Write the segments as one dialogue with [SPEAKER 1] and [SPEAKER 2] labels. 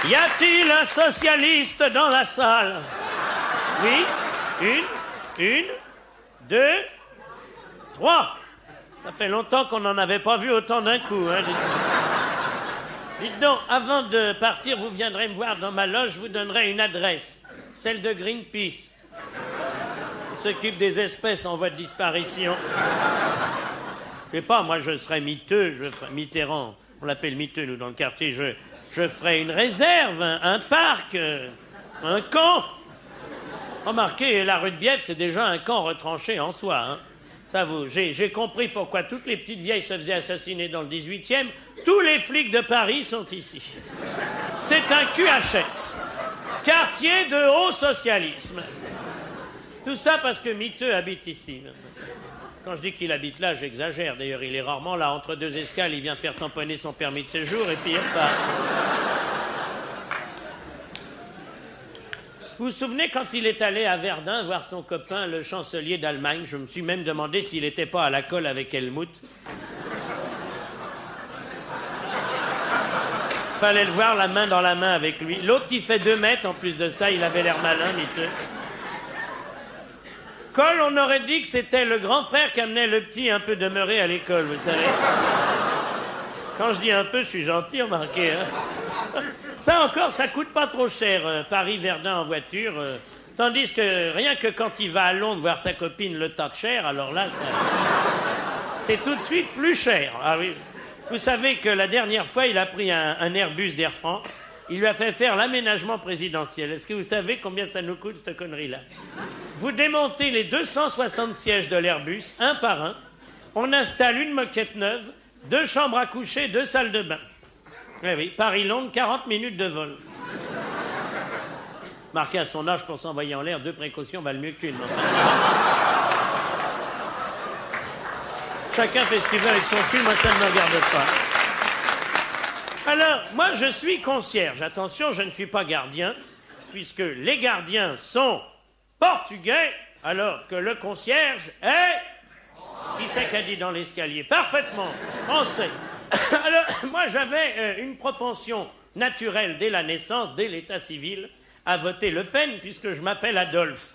[SPEAKER 1] Y a-t-il un socialiste dans la salle? Oui. Une, deux, trois. Ça fait longtemps qu'on n'en avait pas vu autant d'un coup. Hein. Dites donc, avant de partir, vous viendrez me voir dans ma loge, je vous donnerai une adresse. Celle de Greenpeace. Il s'occupe des espèces en voie de disparition. Je sais pas, moi je serais miteux, je ferais Mitterrand. On l'appelle miteux, nous, dans le quartier. Je ferais une réserve, un parc, un camp. Remarquez, la rue de Bièvre, c'est déjà un camp retranché en soi. Hein. Ça vous, j'ai compris pourquoi toutes les petites vieilles se faisaient assassiner dans le 18e. Tous les flics de Paris sont ici. C'est un QHS. Quartier de haut socialisme. Tout ça parce que Miteux habite ici. Quand je dis qu'il habite là, j'exagère. D'ailleurs, il est rarement là. Entre deux escales, il vient faire tamponner son permis de séjour et puis il repart. Vous vous souvenez quand il est allé à Verdun voir son copain, le chancelier d'Allemagne? Je me suis même demandé s'il n'était pas à la colle avec Helmut. Fallait le voir la main dans la main avec lui. L'autre qui fait 2 mètres, en plus de ça, il avait l'air malin, miteux. Cole, on aurait dit que c'était le grand frère qui amenait le petit un peu demeuré à l'école, vous savez. Quand je dis un peu, je suis gentil, remarquez. Hein. Ça encore, ça coûte pas trop cher, Paris-Verdun en voiture. Tandis que rien que quand il va à Londres voir sa copine le Thatcher, alors là, c'est tout de suite plus cher. Ah oui. Vous savez que la dernière fois, il a pris un Airbus d'Air France. Il lui a fait faire l'aménagement présidentiel. Est-ce que vous savez combien ça nous coûte, cette connerie-là? Vous démontez les 260 sièges de l'Airbus, un par un. On installe une moquette neuve, 2 chambres à coucher, 2 salles de bain. Eh oui, Paris-Londres, 40 minutes de vol. Marqué à son âge pour s'envoyer en l'air, 2 précautions valent mieux qu'une. Chacun fait ce qu'il veut avec son cul, moi ça ne me regarde pas. Alors, moi je suis concierge. Attention, je ne suis pas gardien, puisque les gardiens sont portugais, alors que le concierge est... Qui c'est qu'a dit dans l'escalier? Parfaitement, français. Alors, moi j'avais une propension naturelle dès la naissance, dès l'état civil, à voter Le Pen, puisque je m'appelle Adolphe.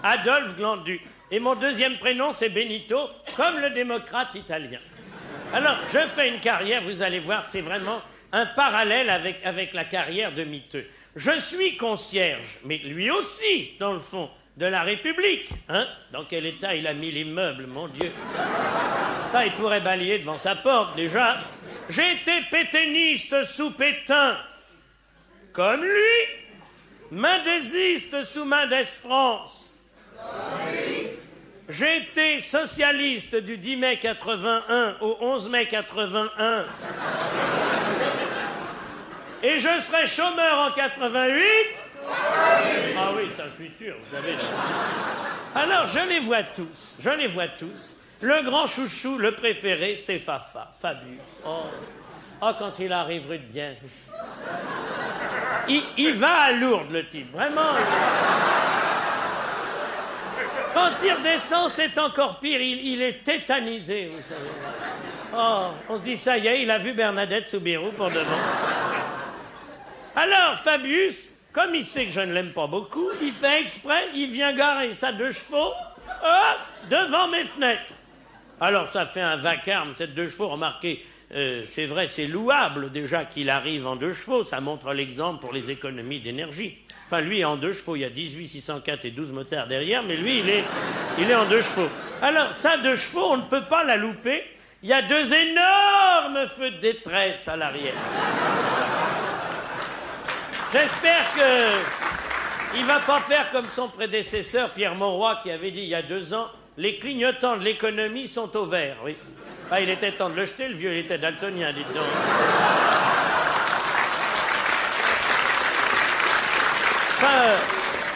[SPEAKER 1] Adolphe Glandu. Et mon deuxième prénom, c'est Benito, comme le démocrate italien. Alors, je fais une carrière, vous allez voir, c'est vraiment un parallèle avec la carrière de Miteux. Je suis concierge, mais lui aussi, dans le fond, de la République. Hein? Dans quel état il a mis l'immeuble, mon Dieu. Ça, il pourrait balayer devant sa porte, déjà. J'ai été pétainiste sous Pétain, comme lui. Mendésiste sous Mendès France. J'ai été socialiste du 10 mai 81 au 11 mai 81. Et je serai chômeur en 88. Ah oui, ça je suis sûr, vous savez. Alors, je les vois tous. Le grand chouchou, le préféré, c'est Fafa, Fabius. Oh, quand il arrive rue de Bien. Il va à Lourdes, le type, vraiment. Quand il redescend, c'est encore pire. Il est tétanisé, vous savez. Oh, on se dit, ça y est, il a vu Bernadette Soubirous pour de bon. Alors, Fabius, comme il sait que je ne l'aime pas beaucoup, il fait exprès, il vient garer sa 2 chevaux devant mes fenêtres. Alors, ça fait un vacarme, cette 2 chevaux, remarquez, c'est vrai, c'est louable déjà qu'il arrive en 2 chevaux, ça montre l'exemple pour les économies d'énergie. Enfin, lui, en 2 chevaux, il y a 18 604 et 12 motards derrière, mais lui, il est en 2 chevaux. Alors, ça, 2 chevaux, on ne peut pas la louper. Il y a 2 énormes feux de détresse à l'arrière. J'espère qu'il ne va pas faire comme son prédécesseur, Pierre Mauroy, qui avait dit il y a 2 ans, les clignotants de l'économie sont au vert. Oui. Ah, il était temps de le jeter, le vieux, il était daltonien, dites donc.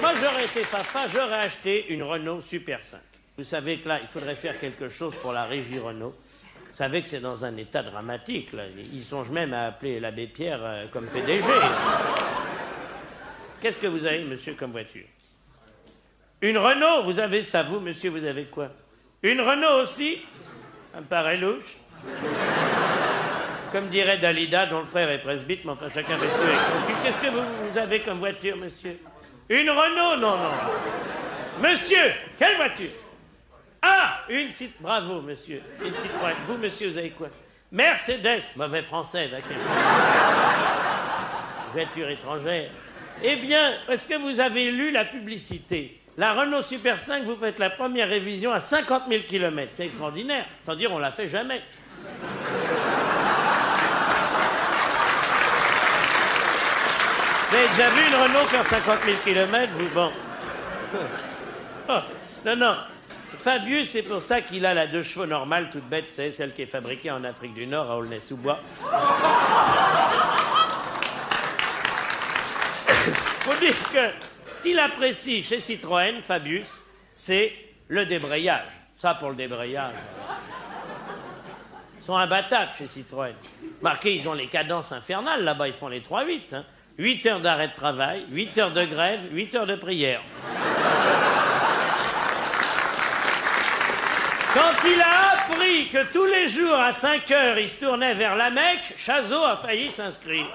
[SPEAKER 1] Moi, j'aurais été papa, j'aurais acheté une Renault Super 5. Vous savez que là, il faudrait faire quelque chose pour la régie Renault. Vous savez que c'est dans un état dramatique, là. Ils songent même à appeler l'abbé Pierre comme PDG. Qu'est-ce que vous avez, monsieur, comme voiture? Une Renault? Vous avez ça, vous, monsieur, vous avez quoi? Une Renault aussi? Ça me paraît louche. Comme dirait Dalida, dont le frère est presbyte, mais enfin chacun fait ce avec son cul. Qu'est-ce que vous avez comme voiture, monsieur? Une Renault? Non, non. Monsieur, quelle voiture? Ah, une Citroën. Bravo, monsieur. Une Citroën. Vous, monsieur, vous avez quoi? Mercedes. Mauvais français, d'accord. Voiture étrangère. Eh bien, est-ce que vous avez lu la publicité? La Renault Super 5, vous faites la première révision à 50 000 km. C'est extraordinaire. Tant dire, on l'a fait jamais. Vous avez déjà vu une Renault faire 50 000 km, vous? Bon. Oh, non, non. Fabius, c'est pour ça qu'il a la 2 chevaux normale, toute bête, c'est celle qui est fabriquée en Afrique du Nord, à Aulnay-sous-Bois. Faut dire que ce qu'il apprécie chez Citroën, Fabius, c'est le débrayage. Ça, pour le débrayage. Ils sont imbattables chez Citroën. Marquez, ils ont les cadences infernales, là-bas, ils font les 3-8. Hein. 8 heures d'arrêt de travail, 8 heures de grève, 8 heures de prière. Quand il a appris que tous les jours, à 5 heures, il se tournait vers la Mecque, Chazot a failli s'inscrire.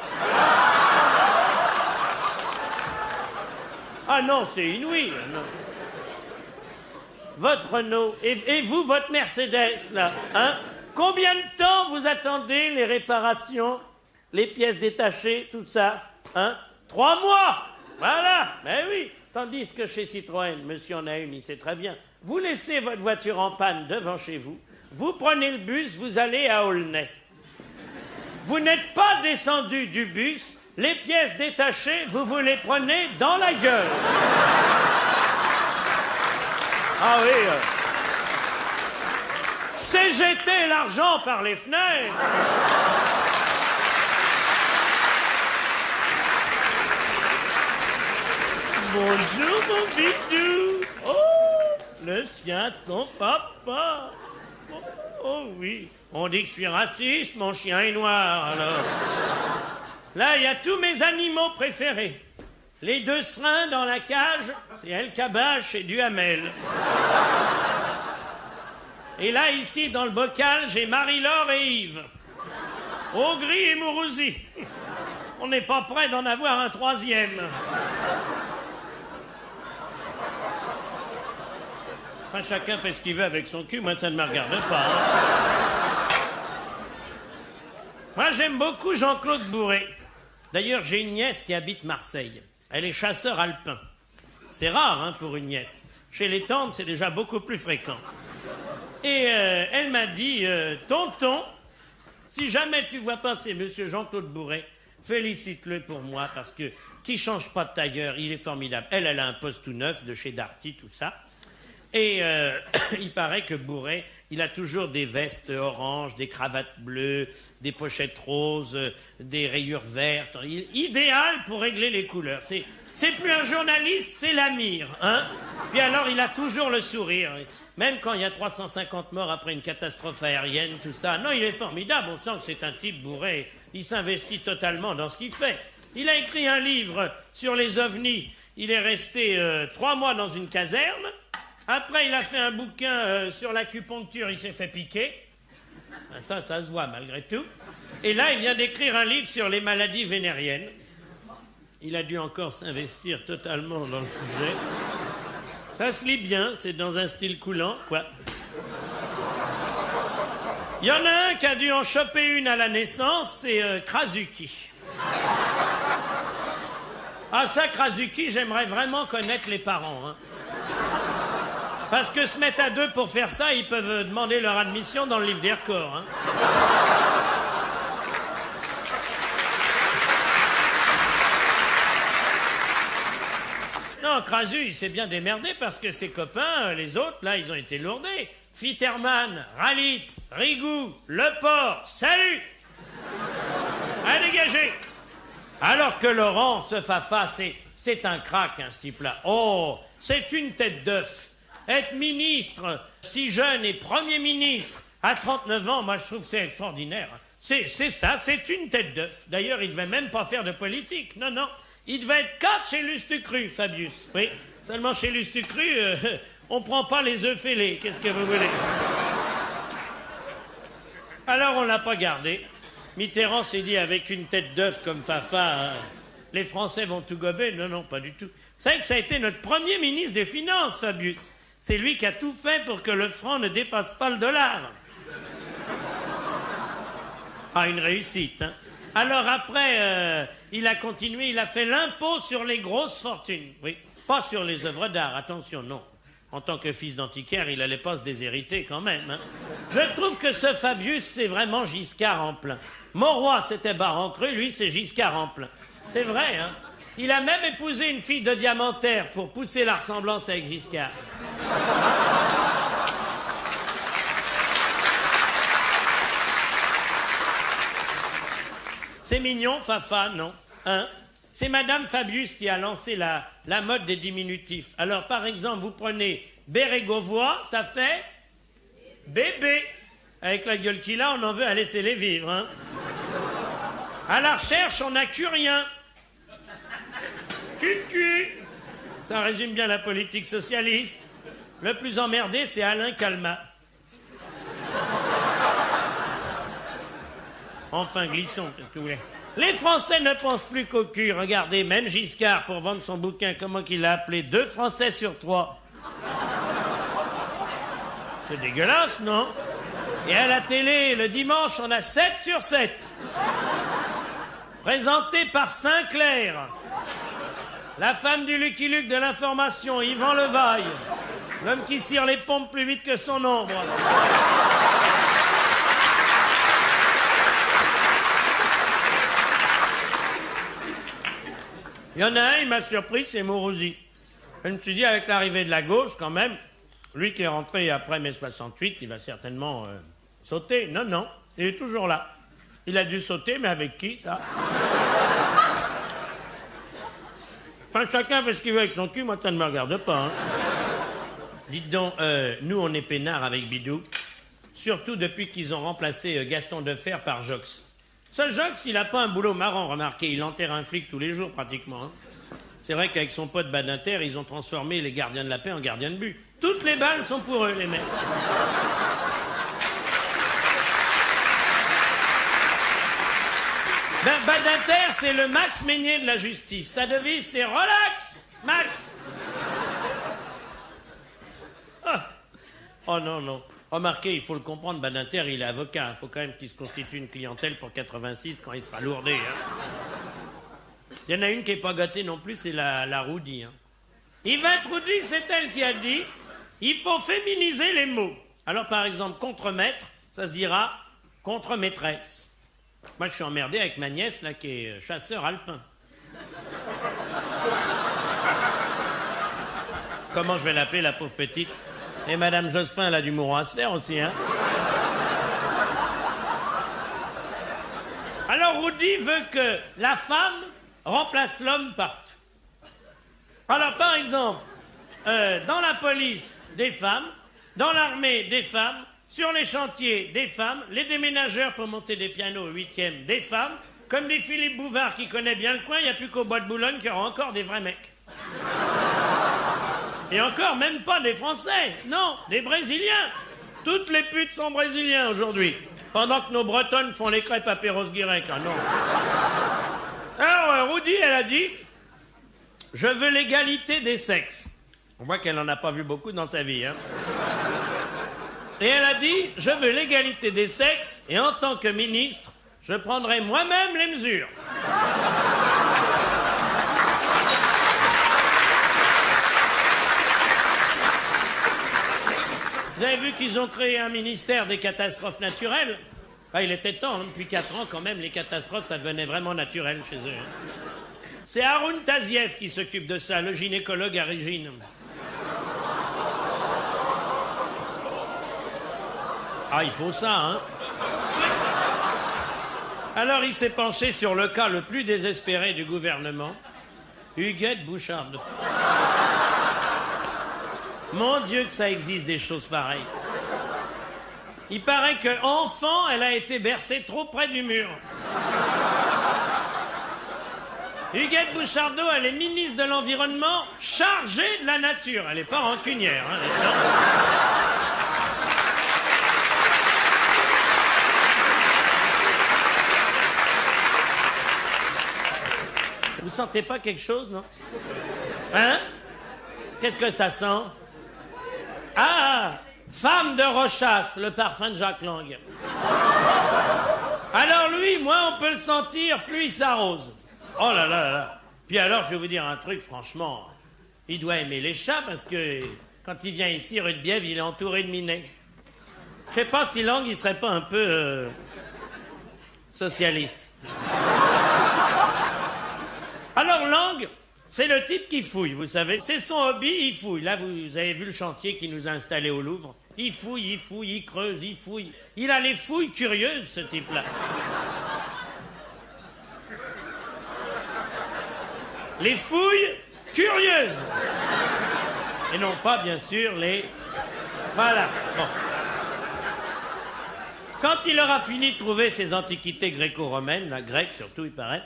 [SPEAKER 1] Ah non, c'est inouï. Non. Votre Renault, et vous, votre Mercedes, là, hein? Combien de temps vous attendez les réparations, les pièces détachées, tout ça, hein? 3 mois. Voilà, ben oui. Tandis que chez Citroën, monsieur en a une, il sait très bien. Vous laissez votre voiture en panne devant chez vous, vous prenez le bus, vous allez à Aulnay. Vous n'êtes pas descendu du bus, les pièces détachées, vous les prenez dans la gueule. Ah oui. C'est jeter l'argent par les fenêtres. Bonjour mon bidou. Oh, le sien, son papa. Oh oui. On dit que je suis raciste, mon chien est noir, alors. Là, il y a tous mes animaux préférés. Les 2 serins dans la cage, c'est El Kabbach et Duhamel. Et là, ici, dans le bocal, j'ai Marie-Laure et Yves. Augry et Mourouzi. On n'est pas près d'en avoir un 3e. Enfin, chacun fait ce qu'il veut avec son cul, moi ça ne me regarde pas. Hein. Moi j'aime beaucoup Jean-Claude Bourré. D'ailleurs, j'ai une nièce qui habite Marseille. Elle est chasseur alpin. C'est rare hein, pour une nièce. Chez les tantes, c'est déjà beaucoup plus fréquent. Et elle m'a dit, tonton, si jamais tu vois passer monsieur Jean-Claude Bourré, félicite-le pour moi parce que qui change pas de tailleur, il est formidable. Elle a un poste tout neuf de chez Darty, tout ça. Et il paraît que Bourré, il a toujours des vestes oranges, des cravates bleues, des pochettes roses, des rayures vertes. Idéal pour régler les couleurs. C'est plus un journaliste, c'est l'Amir. Hein? Puis alors, il a toujours le sourire. Même quand il y a 350 morts après une catastrophe aérienne, tout ça. Non, il est formidable. On sent que c'est un type Bourré. Il s'investit totalement dans ce qu'il fait. Il a écrit un livre sur les ovnis. Il est resté 3 mois dans une caserne. Après, il a fait un bouquin sur l'acupuncture, il s'est fait piquer. Ça se voit malgré tout. Et là, il vient d'écrire un livre sur les maladies vénériennes. Il a dû encore s'investir totalement dans le sujet. Ça se lit bien, c'est dans un style coulant, quoi. Il y en a un qui a dû en choper une à la naissance, c'est Krasuki. Ah ça, Krasuki, j'aimerais vraiment connaître les parents, hein. Parce que se mettre à 2 pour faire ça, ils peuvent demander leur admission dans le livre des records. Hein. Non, Krasu, il s'est bien démerdé parce que ses copains, les autres, là, ils ont été lourdés. Fitterman, Ralit, Rigou, Leport, salut! À dégager! Alors que Laurent, ce fafa, c'est un crack, hein, ce type-là. Oh, c'est une tête d'œuf. Être ministre, si jeune et Premier ministre, à 39 ans, moi je trouve que c'est extraordinaire. C'est ça, c'est une tête d'œuf. D'ailleurs, il ne devait même pas faire de politique. Non, non. Il devait être 4 chez Lustucru, Fabius. Oui, seulement chez Lustucru, on ne prend pas les œufs fêlés. Qu'est-ce que vous voulez? Alors on ne l'a pas gardé. Mitterrand s'est dit avec une tête d'œuf comme Fafa, les Français vont tout gober. Non, non, pas du tout. Vous savez que ça a été notre premier ministre des Finances, Fabius. C'est lui qui a tout fait pour que le franc ne dépasse pas le dollar. Ah, une réussite, hein. Alors après, il a continué, il a fait l'impôt sur les grosses fortunes. Oui, pas sur les œuvres d'art, attention, non. En tant que fils d'antiquaire, il allait pas se déshériter quand même, hein. Je trouve que ce Fabius, c'est vraiment Giscard en plein. Mauroy, c'était Barrancru, lui, c'est Giscard en plein. C'est vrai, hein. Il a même épousé une fille de diamantaire pour pousser la ressemblance avec Giscard. C'est mignon, Fafa, non? Hein? C'est Madame Fabius qui a lancé la mode des diminutifs. Alors, par exemple, vous prenez Bérégovois, ça fait bébé. Avec la gueule qu'il a, on en veut à laisser les vivre, hein? À la recherche, on n'a que rien. Cucu. Ça résume bien la politique socialiste. Le plus emmerdé, c'est Alain Calmat. Enfin, glissons, qu'est-ce que vous voulez. Les Français ne pensent plus qu'au cul. Regardez, même Giscard, pour vendre son bouquin, comment qu'il l'a appelé, 2 Français sur 3. C'est dégueulasse, non? Et à la télé, le dimanche, on a 7 sur 7. Présenté par Sinclair. La femme du Lucky Luke de l'information, Yvan Levaille. L'homme qui cire les pompes plus vite que son ombre. Il y en a un, il m'a surpris, c'est Morosi. Je me suis dit, avec l'arrivée de la gauche, quand même, lui qui est rentré après mai 68, il va certainement sauter. Non, non, il est toujours là. Il a dû sauter, mais avec qui, ça? Enfin, chacun fait ce qu'il veut avec son cul, moi, ça ne me regarde pas, hein. Dites donc, nous, on est peinards avec Bidou, surtout depuis qu'ils ont remplacé Gaston Defferre par Jox. Ce Jox, il n'a pas un boulot marrant, remarquez, il enterre un flic tous les jours, pratiquement, hein. C'est vrai qu'avec son pote Badinter, ils ont transformé les gardiens de la paix en gardiens de but. Toutes les balles sont pour eux, les mecs. Ben, Badinter, c'est le Max Meignier de la justice. Sa devise, c'est relax, Max. Ah. Oh non, non. Remarquez, il faut le comprendre, Badinter, il est avocat. Il faut quand même qu'il se constitue une clientèle pour 86 quand il sera lourdé, hein. Il y en a une qui n'est pas gâtée non plus, c'est la Roudy, hein. Yvette Roudy, c'est elle qui a dit « Il faut féminiser les mots ». Alors, par exemple, contre-maître, ça se dira contre-maîtresse. Moi, je suis emmerdé avec ma nièce, là, qui est chasseur alpin. Comment je vais l'appeler, la pauvre petite? Et Madame Jospin, elle a du mouron à se faire aussi, hein. Alors, Roudy veut que la femme remplace l'homme partout. Alors, par exemple, dans la police, des femmes, dans l'armée, des femmes, sur les chantiers, des femmes, les déménageurs pour monter des pianos au 8e, des femmes, comme dit Philippe Bouvard qui connaît bien le coin, il n'y a plus qu'au Bois de Boulogne qu'il y aura encore des vrais mecs. Et encore, même pas des Français, non, des Brésiliens. Toutes les putes sont brésiliens aujourd'hui, pendant que nos Bretonnes font les crêpes à Perros-Guirec, ah non. Alors, Roudy, elle a dit « Je veux l'égalité des sexes ». On voit qu'elle n'en a pas vu beaucoup dans sa vie, hein. Et elle a dit « Je veux l'égalité des sexes et en tant que ministre, je prendrai moi-même les mesures ». Vous avez vu qu'ils ont créé un ministère des catastrophes naturelles? Ah, il était temps, hein, depuis 4 ans quand même, les catastrophes, ça devenait vraiment naturel chez eux, hein. C'est Haroun Taziev qui s'occupe de ça, le gynécologue à Régine. Ah, il faut ça, hein. Alors, il s'est penché sur le cas le plus désespéré du gouvernement, Huguette Bouchardot. Mon Dieu que ça existe des choses pareilles. Il paraît qu'enfant, elle a été bercée trop près du mur. Huguette Bouchardot, elle est ministre de l'Environnement chargée de la nature. Elle n'est pas rancunière, hein, non. Vous sentez pas quelque chose, non? Hein? Qu'est-ce que ça sent? Ah! Femme de Rochas, le parfum de Jacques Lang. Alors lui, moins on peut le sentir, plus il s'arrose. Oh là là là. Puis alors, je vais vous dire un truc, franchement. Il doit aimer les chats parce que quand il vient ici, rue de Bièvre, il est entouré de minets. Je sais pas si Lang, il serait pas un peu socialiste. Alors Lang, c'est le type qui fouille, vous savez. C'est son hobby, il fouille. Là, vous avez vu le chantier qu'il nous a installé au Louvre. Il fouille, il creuse, il fouille. Il a les fouilles curieuses, ce type-là. Les fouilles curieuses. Et non pas, bien sûr, les... Voilà, bon. Quand il aura fini de trouver ses antiquités gréco-romaines, la grecque surtout, il paraît,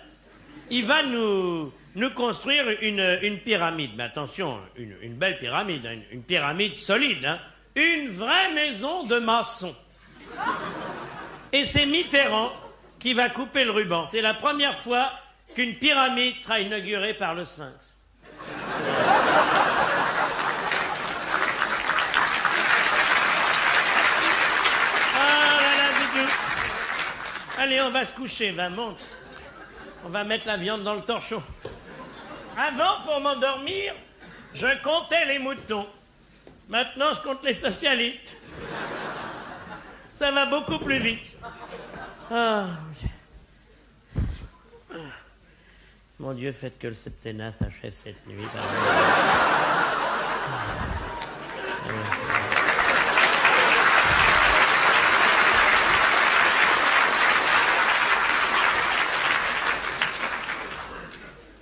[SPEAKER 1] il va nous construire une pyramide. Mais attention, une belle pyramide, hein, une pyramide solide, hein, une vraie maison de maçons. Et c'est Mitterrand qui va couper le ruban. C'est la première fois qu'une pyramide sera inaugurée par le Sphinx. Allez, on va se coucher, va, monte. On va mettre la viande dans le torchon. Avant, pour m'endormir, je comptais les moutons. Maintenant, je compte les socialistes. Ça va beaucoup plus vite. Ah, mon Dieu, faites que le septennat s'achève cette nuit.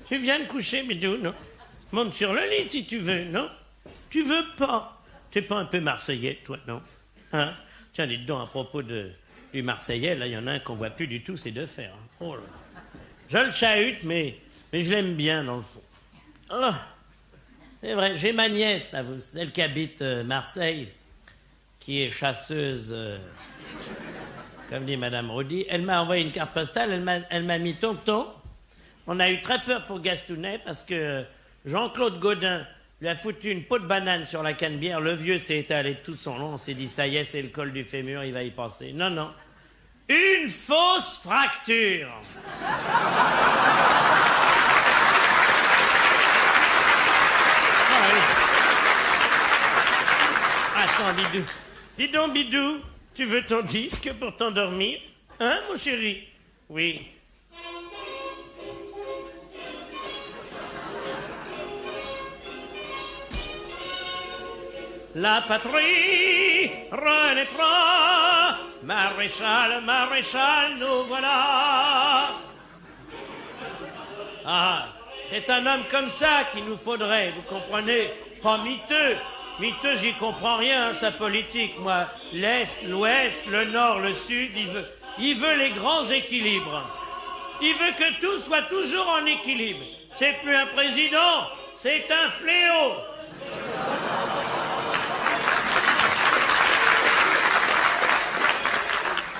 [SPEAKER 1] Tu viens de coucher, Bidou, non? Monte sur le lit si tu veux, non? Tu veux pas? T'es pas un peu marseillais, toi, non? Hein? Tiens, dites donc, à propos du marseillais, là, il y en a un qu'on voit plus du tout, c'est de fer. Hein. Oh là. Je le chahute, mais je l'aime bien, dans le fond. Oh, c'est vrai, j'ai ma nièce, là, celle qui habite Marseille, qui est chasseuse, comme dit Madame Roudy. Elle m'a envoyé une carte postale, elle m'a mis tonton. On a eu très peur pour Gastounet parce que Jean-Claude Gaudin lui a foutu une peau de banane sur la cannebière. Le vieux s'est étalé tout son long. On s'est dit, ça y est, c'est le col du fémur, il va y passer. Non, non. Une fausse fracture. Ah, oui. Attends, Bidou. Dis donc, Bidou, tu veux ton disque pour t'endormir? Hein, mon chéri? Oui. La patrie renaîtra, maréchal, maréchal, nous voilà. Ah, c'est un homme comme ça qu'il nous faudrait, vous comprenez? Pas miteux. Miteux, j'y comprends rien, sa politique, moi. L'Est, l'Ouest, le Nord, le Sud, il veut les grands équilibres. Il veut que tout soit toujours en équilibre. C'est plus un président, c'est un fléau.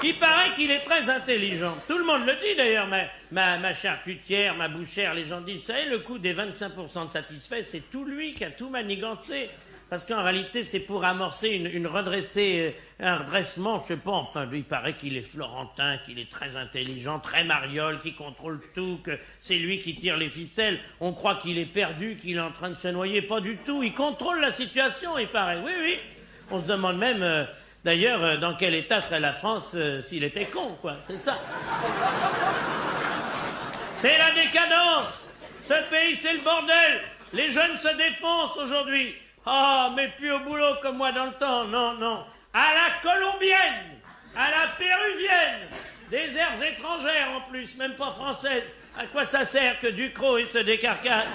[SPEAKER 1] Il paraît qu'il est très intelligent. Tout le monde le dit d'ailleurs, ma charcutière, ma bouchère, les gens disent, vous savez, le coup des 25% de satisfaits, c'est tout lui qui a tout manigancé. Parce qu'en réalité, c'est pour amorcer un redressement, je sais pas, enfin, il paraît qu'il est florentin, qu'il est très intelligent, très mariole, qu'il contrôle tout, que c'est lui qui tire les ficelles. On croit qu'il est perdu, qu'il est en train de se noyer, pas du tout. Il contrôle la situation, il paraît. Oui, oui. On se demande même... D'ailleurs, dans quel état serait la France s'il était con, quoi, c'est ça. C'est la décadence. Ce pays, c'est le bordel. Les jeunes se défoncent aujourd'hui. Ah, mais plus au boulot comme moi dans le temps, non, non. À la colombienne, à la péruvienne, des herbes étrangères en plus, même pas françaises. À quoi ça sert que Ducrot, il se décarcasse?